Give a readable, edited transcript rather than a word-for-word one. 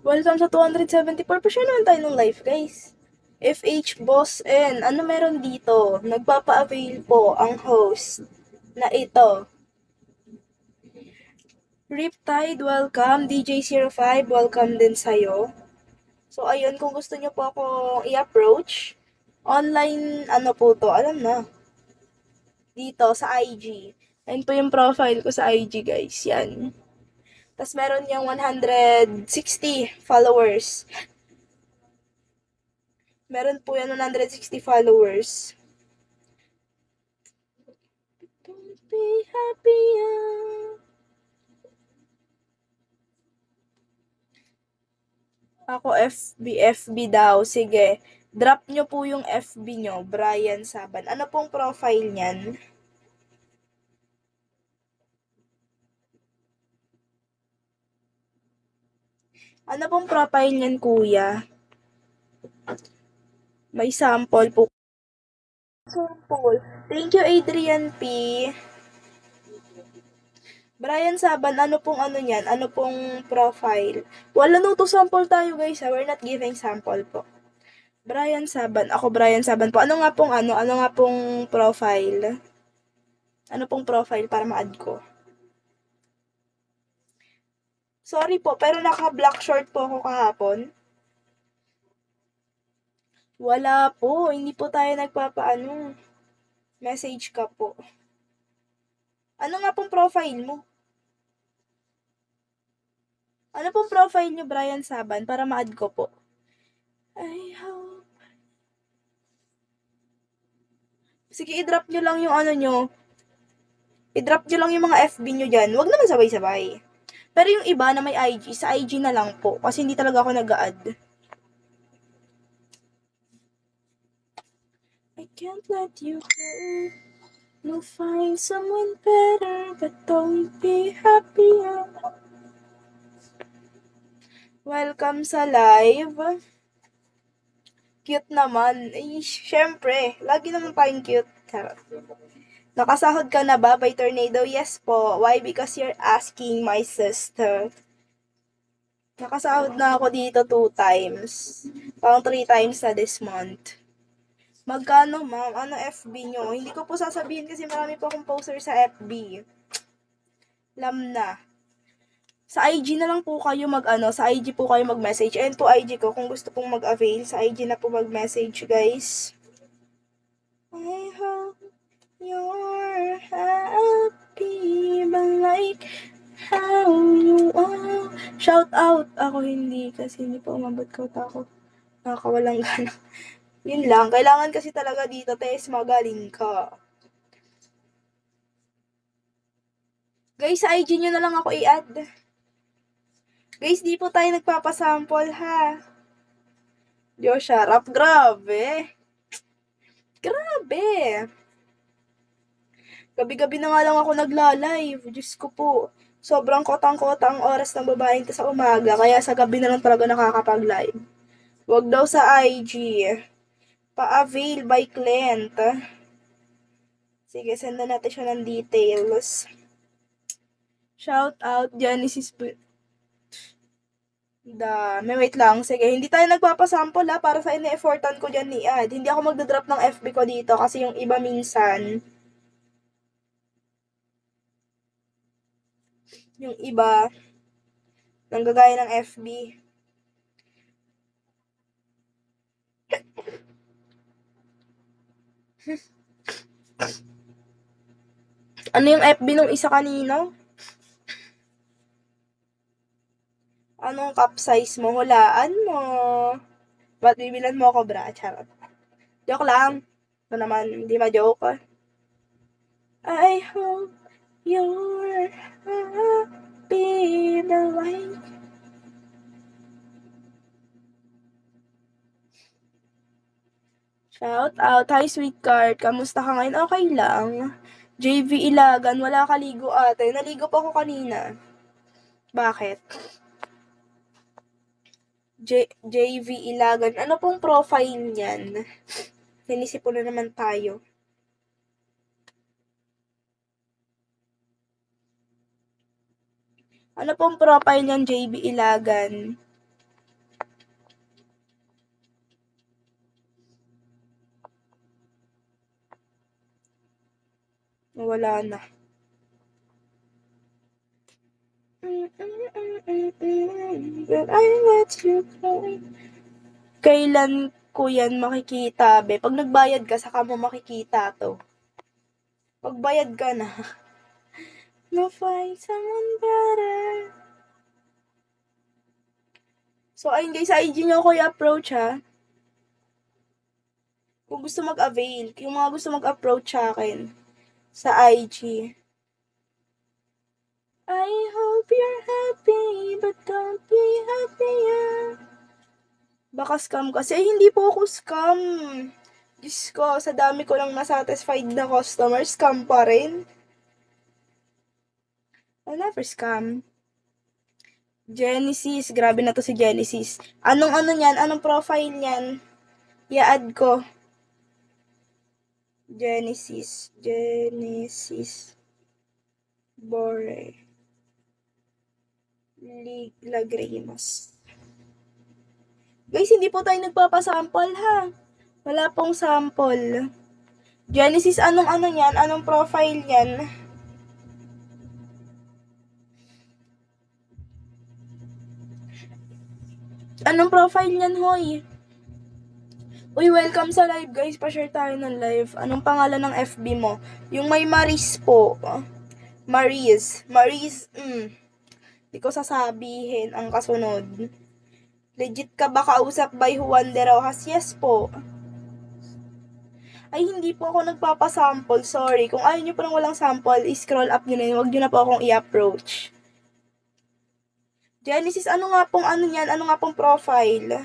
Welcome sa 274. Pa-share naman tayo ng live, guys. FH Boss N, ano meron dito? Nagpapa-avail po ang host na ito. Riptide, welcome. DJ05, welcome din sa'yo. So, ayun, kung gusto nyo po akong i-approach, online, ano po to, alam na. Dito, sa IG. Yan po yung profile ko sa IG, guys. Yan. Tapos meron yung 160 followers. Meron po yan 160 followers. Don't be happy. Ako FB daw. Sige. Drop nyo po yung FB nyo, Brian Saban. Ano pong profile niyan? Ano pong profile niyan, kuya? May sample po. Sample. Thank you, Adrian P. Brian Saban, ano pong ano niyan? Ano pong profile? Wala no to sample tayo, guys. We're not giving sample po. Brian Saban. Ako Brian Saban po. Ano nga pong ano nga pong profile? Ano pong profile para ma-add ko? Sorry po, pero naka-black short po ako kahapon. Wala po, hindi po tayo nagpapaano. Message ka po. Ano nga pong profile mo? Ano pong profile niyo, Brian Saban, para ma-add ko po? I hope. Sige, i-drop nyo lang yung ano nyo. I-drop nyo lang yung mga FB nyo dyan. Huwag naman sabay-sabay. Pero yung iba na may IG, sa IG na lang po. Kasi hindi talaga ako nag-a-add. I can't let you go. You'll find someone better, but don't be happy. Welcome sa live. Cute naman. Eh, syempre. Lagi naman tayong cute. Nakasahod ka na ba by Tornado? Yes po. Why? Because you're asking my sister. Nakasahod na ako dito 2 times. Parang 3 times na this month. Magkano, ma'am? Ano FB nyo? Hindi ko po sasabihin kasi marami po akong poster sa FB. Alam na. Sa IG na lang po kayo sa IG po kayo mag-message. Ayan po IG ko, kung gusto pong mag-avail, sa IG na po mag-message, guys. I hope you're happy, but like how you are. Shout out! Ako hindi, kasi hindi po umabot ko ako. Nakakawalang gana. Yun lang, kailangan kasi talaga dito, Tess, magaling ka. Guys, sa IG nyo na lang ako i-add. Guys, di po tayo nagpapasample, ha? Diyos, sharap. Grabe. Grabe. Gabi-gabi na nga lang ako nagla-live. Diyos ko po. Sobrang kotang-kota ang oras ng babaeng sa umaga. Kaya sa gabi na lang talaga nakakapag-live. Huwag daw sa IG. Pa-avail by client. Sige, send na natin siya ng details. Shout out, Genesis. May wait lang. Sige, hindi tayo nagpapasample ha. Para sa ine-effortan ko dyan ni Ad. Hindi ako magdadrop ng FB ko dito kasi yung iba minsan, yung iba, nanggagaya ng FB. Ano yung FB nung isa kanina? Anong cup size mo? Hulaan mo. Ba't bibilan mo ako, bra? Charot. Joke lang. Ito naman, hindi ma-joke. I hope you're happy the light. Shout out. Hi, sweetheart. Kamusta ka ngayon? Okay lang. JV Ilagan, wala ka ligo ate. Naligo pa ako kanina. Bakit? JV Ilagan, ano pong profile niyan? Sinisipon na naman tayo. Ano pong profile niyan, JV Ilagan? Wala na. But I let you go. Kailan ko yan makikita, be? Pag nagbayad ka, saka mo makikita to. Pagbayad ka na. No, find someone better. So, ayun guys, sa IG nyo ako i-approach, ha? Kung gusto mag-avail, yung mga gusto mag-approach sa akin, sa IG. I hope you're happy, but don't be happier. Baka scam kasi. Hindi po ako scam. Diyos ko, sa dami ko lang na-satisfied na customer, scam pa rin. I'll never scam. Genesis, grabe na to si Genesis. Anong ano niyan? Anong profile niyan? I-add ko. Genesis. Bore. Lagrimas. Guys, hindi po tayo nagpapasample, ha? Wala pong sample. Genesis, anong ano niyan? Anong profile niyan? Anong profile niyan, hoy? Uy, welcome sa live, guys. Pa-share tayo ng live. Anong pangalan ng FB mo? Yung may Maris po. Maris. Hindi ko sasabihin ang kasunod. Legit ka ba kausap by Juan de Rojas? Yes po. Ay, hindi po ako nagpapasample. Sorry. Kung ayaw nyo po ng walang sample, i-scroll up nyo na yun. Huwag nyo na po akong i-approach. Genesis, ano nga pong ano niyan? Ano nga pong profile?